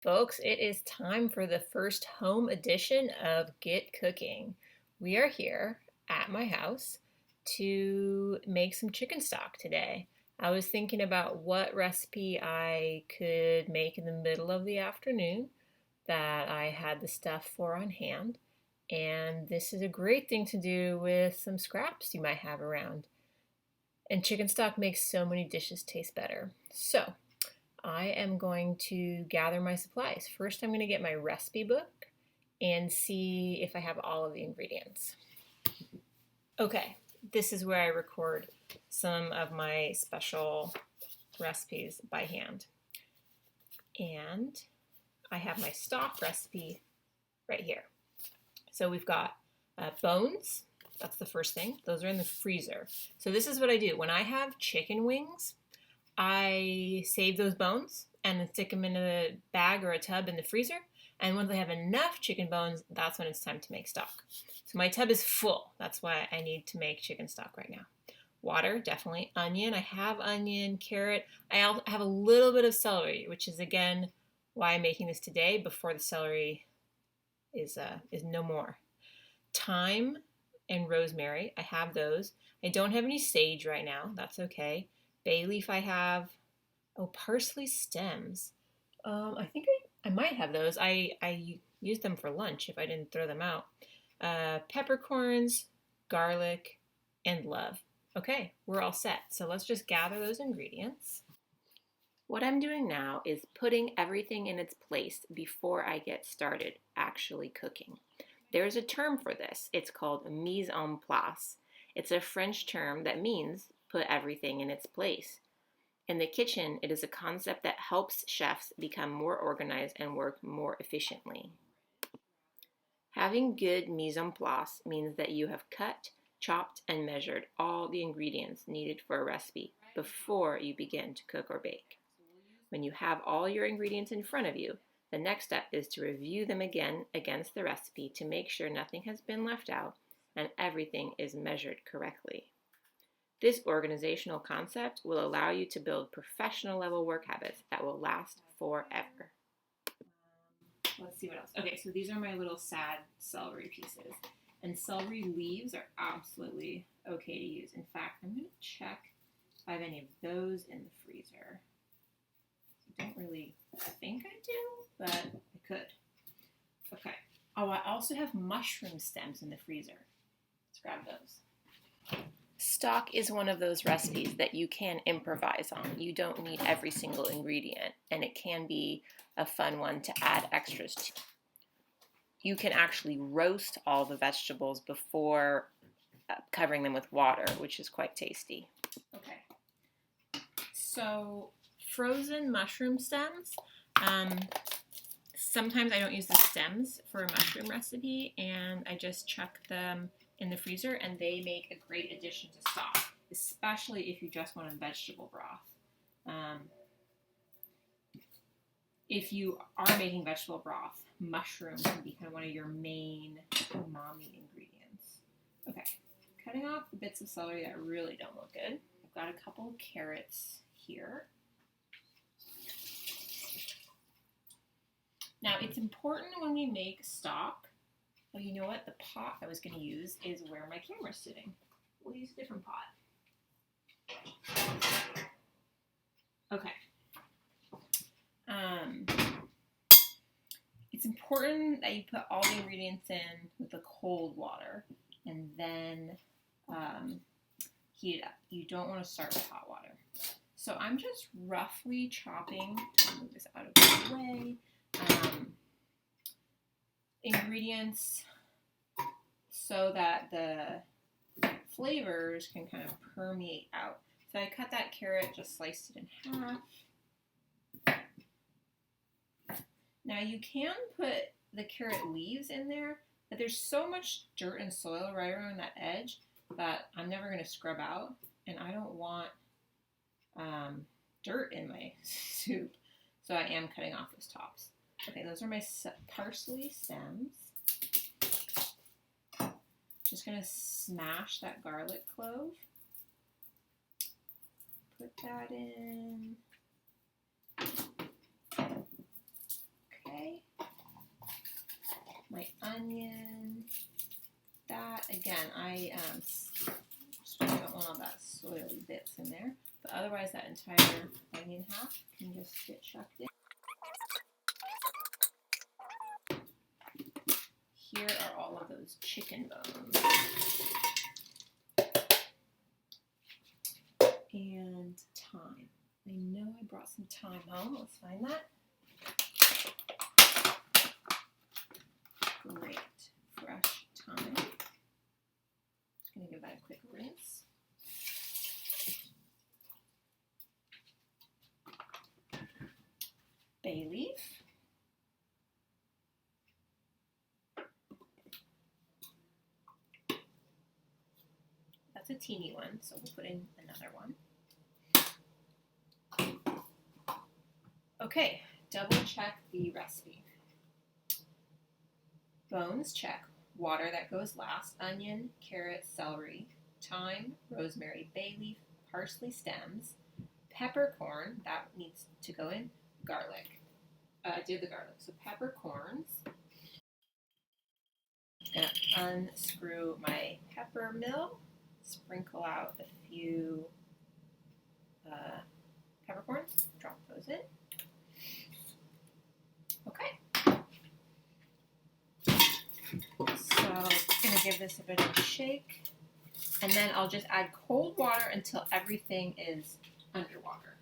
Folks, it is time for the first home edition of Get Cooking. We are here at my house to make some chicken stock today. I was thinking about what recipe I could make in the middle of the afternoon that I had the stuff for on hand. And this is a great thing to do with some scraps you might have around. And chicken stock makes so many dishes taste better. So, I am going to gather my supplies. First, I'm going to get my recipe book and see if I have all of the ingredients. Okay, this is where I record some of my special recipes by hand. And I have my stock recipe right here. So we've got bones. That's the first thing. Those are in the freezer. So this is what I do. When I have chicken wings, I save those bones and then stick them in a bag or a tub in the freezer. And once I have enough chicken bones, that's when it's time to make stock. So my tub is full. That's why I need to make chicken stock right now. Water, definitely. Onion, I have onion, carrot. I have a little bit of celery, which is again why I'm making this today before the celery is no more. Thyme and rosemary, I have those. I don't have any sage right now. That's okay. Bay leaf I have. Oh, parsley stems. I think I might have those. I used them for lunch if I didn't throw them out. Peppercorns, garlic, and love. Okay, we're all set. So let's just gather those ingredients. What I'm doing now is putting everything in its place before I get started actually cooking. There's a term for this. It's called mise en place. It's a French term that means put everything in its place. In the kitchen, it is a concept that helps chefs become more organized and work more efficiently. Having good mise en place means that you have cut, chopped, and measured all the ingredients needed for a recipe before you begin to cook or bake. When you have all your ingredients in front of you, the next step is to review them again against the recipe to make sure nothing has been left out and everything is measured correctly. This organizational concept will allow you to build professional level work habits that will last forever. Let's see what else. Okay, so these are my little sad celery pieces. And celery leaves are absolutely okay to use. In fact, I'm going to check if I have any of those in the freezer. I don't really think I do, but I could. Okay. Oh, I also have mushroom stems in the freezer. Let's grab those. Stock is one of those recipes that you can improvise on. You don't need every single ingredient, and it can be a fun one to add extras to. You can actually roast all the vegetables before covering them with water, which is quite tasty. Okay. So frozen mushroom stems. Sometimes I don't use the stems for a mushroom recipe, and I just chuck them in the freezer, and they make a great addition to stock, especially if you just want a vegetable broth. If you are making vegetable broth, mushroom can be kind of one of your main umami ingredients. Okay, cutting off the bits of celery that really don't look good. I've got a couple of carrots here. Now, it's important when we make stock. Well, you know what? The pot I was going to use is where my camera's sitting. We'll use a different pot. Okay. It's important that you put all the ingredients in with the cold water and then heat it up. You don't want to start with hot water. So I'm just roughly chopping, I'll move this out of the way, ingredients so that the flavors can kind of permeate out. So I cut that carrot, just sliced it in half. Now you can put the carrot leaves in there, but there's so much dirt and soil right around that edge that I'm never going to scrub out, and I don't want dirt in my soup, so I am cutting off those tops. Okay, those are my parsley stems. Just going to smash that garlic clove. Put that in. my onion. That, again, I don't want all that soily bits in there, but otherwise that entire onion half can just get chucked in. Here are all of those chicken bones. And thyme. I know I brought some thyme home. Let's find that. Great. Fresh thyme. Just going to give that a quick rinse. Bay leaf. That's a teeny one, so we'll put in another one. Okay, double check the recipe. Bones, check. Water, that goes last. Onion, carrot, celery, thyme, rosemary, bay leaf, parsley stems, peppercorn, that needs to go in. Garlic. Did the garlic. So peppercorns. I'm gonna unscrew my pepper mill, sprinkle out a few peppercorns, drop those in. Okay. So I'm gonna give this a bit of a shake, and then I'll just add cold water until everything is underwater.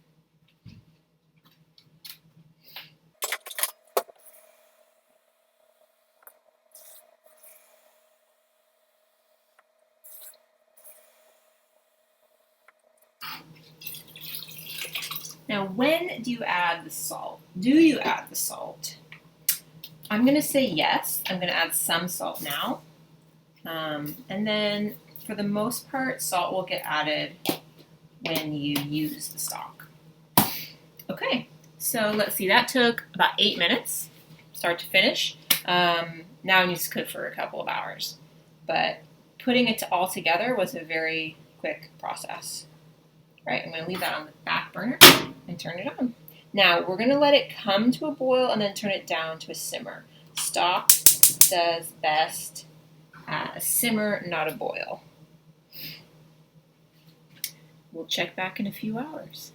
Now, when do you add the salt? Do you add the salt? I'm going to say yes. I'm going to add some salt now. And then, for the most part, salt will get added when you use the stock. Okay, so let's see. That took about 8 minutes, start to finish. Now it needs to cook for a couple of hours. But putting it all together was a very quick process. Right, I'm going to leave that on the back burner and turn it on. Now, we're going to let it come to a boil and then turn it down to a simmer. Stock does best at a simmer, not a boil. We'll check back in a few hours.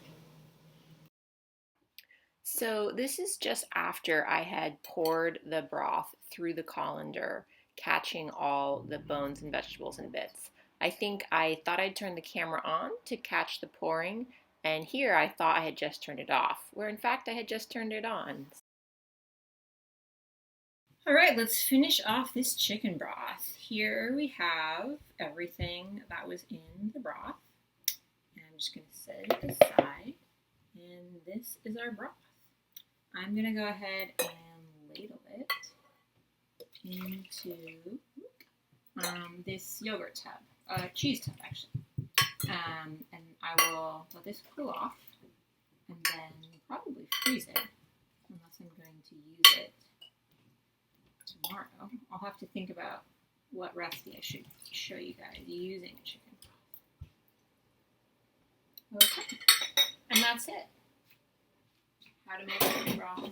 So this is just after I had poured the broth through the colander, catching all the bones and vegetables and bits. I think I thought I'd turn the camera on to catch the pouring, and here I thought I had just turned it off, where in fact I had just turned it on. All right, let's finish off this chicken broth. Here we have everything that was in the broth. And I'm just going to set it aside, and this is our broth. I'm going to go ahead and ladle it into this yogurt tub, cheese tub actually. And I will let this cool off and then probably freeze it, unless I'm going to use it tomorrow. I'll have to think about what recipe I should show you guys using a chicken broth. Okay, and that's it. How to make chicken broth